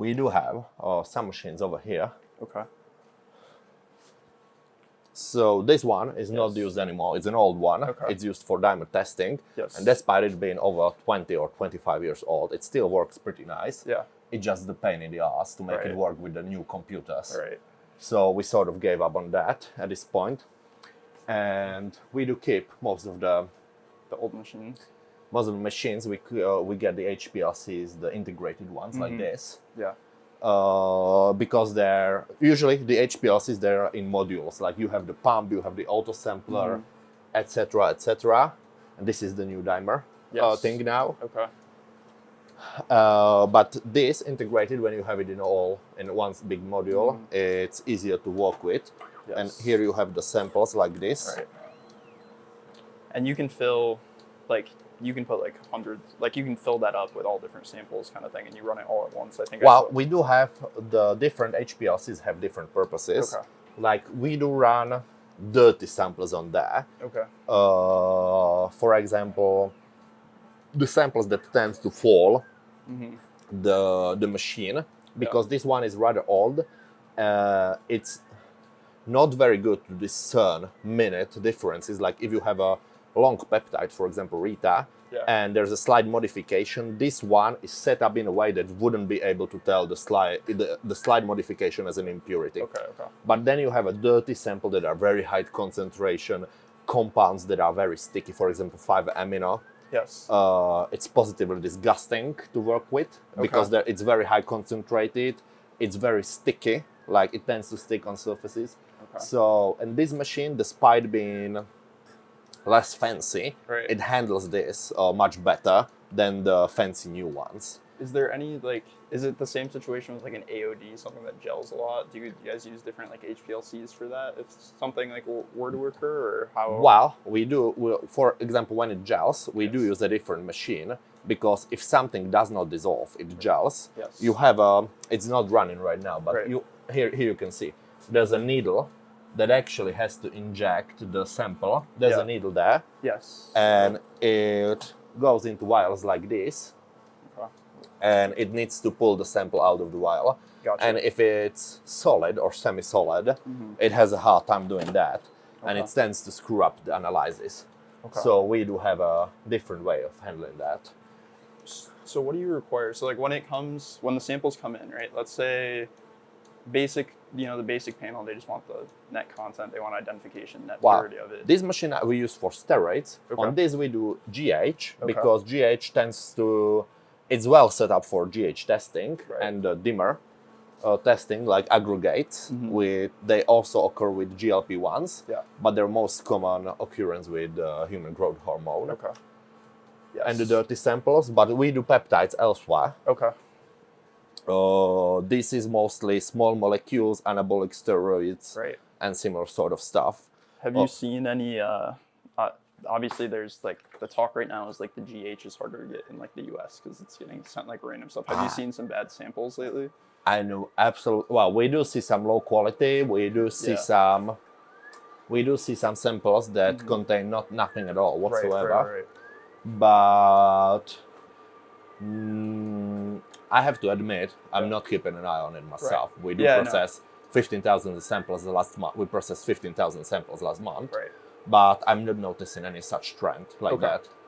we do have some machines over here. Okay. So this one is not used anymore. It's an old one. Okay. It's used for diamond testing. Yes. And despite it being over 20 or 25 years old, it still works pretty nice. Yeah. It's just the pain in the ass to make Right. it work with the new computers. Right. So we sort of gave up on that at this point. And we do keep most of the old machines. Most of the machines. We get the HPLCs, the integrated ones like this. Yeah. Because they're usually the HPLCs, they're in modules. Like you have the pump, you have the auto sampler, etc., etc. And this is the new dimer thing now. Okay. But this integrated, when you have it in one big module, it's easier to work with. Yes. And here you have the samples like this. Right. And you can fill, like, you can put like hundreds, like you can fill that up with all different samples kind of thing, and you run it all at once. I think. Well, we do have the different HPLCs have different purposes. Okay. Like we do run dirty samples on there. Okay. For example, the samples that tend to fall the machine, because this one is rather old. It's not very good to discern minute differences. Like if you have a long peptide, for example, Rita, and there's a slight modification, this one is set up in a way that wouldn't be able to tell the slight modification as an impurity. Okay, okay. But then you have a dirty sample that are very high concentration compounds that are very sticky, for example, 5-amino. Yes. It's positively disgusting to work with because it's very high concentrated, it's very sticky, like it tends to stick on surfaces. Okay. So, and this machine, despite being less fancy, Right. it handles this much better than the fancy new ones. Is there any, like, is it the same situation with like an AOD, something that gels a lot? Do you guys use different like HPLCs for that if something like were to occur, or how? Well, we do, for example, when it gels, we do use a different machine, because if something does not dissolve, it gels. Yes. You have it's not running right now, but here you can see, there's a needle that actually has to inject the sample. There's a needle there. Yes. And it goes into vials like this. Okay. And it needs to pull the sample out of the vial. Gotcha. And if it's solid or semi-solid, it has a hard time doing that. And it tends to screw up the analysis. Okay. So we do have a different way of handling that. So what do you require? So like when the samples come in, right? Let's say basic, the basic panel, they just want the net content, they want identification, net purity of it. This machine we use for steroids. Okay. On this we do GH, because GH tends to, it's well set up for GH testing and dimmer testing, like aggregates. They also occur with GLP-1s, but their most common occurrence with human growth hormone. Okay. Yes. And the dirty samples, but we do peptides elsewhere. Okay. This is mostly small molecules, anabolic steroids, and similar sort of stuff. Have you seen any, obviously there's like, the talk right now is like the GH is harder to get in like the US because it's getting sent like random stuff. Have you seen some bad samples lately? I know, absolutely. Well, we do see some low quality. We do see some samples that contain nothing at all whatsoever. But I have to admit, I'm not keeping an eye on it myself. We do process 15,000 samples last month. We processed 15,000 samples last month, but I'm not noticing any such trend like that.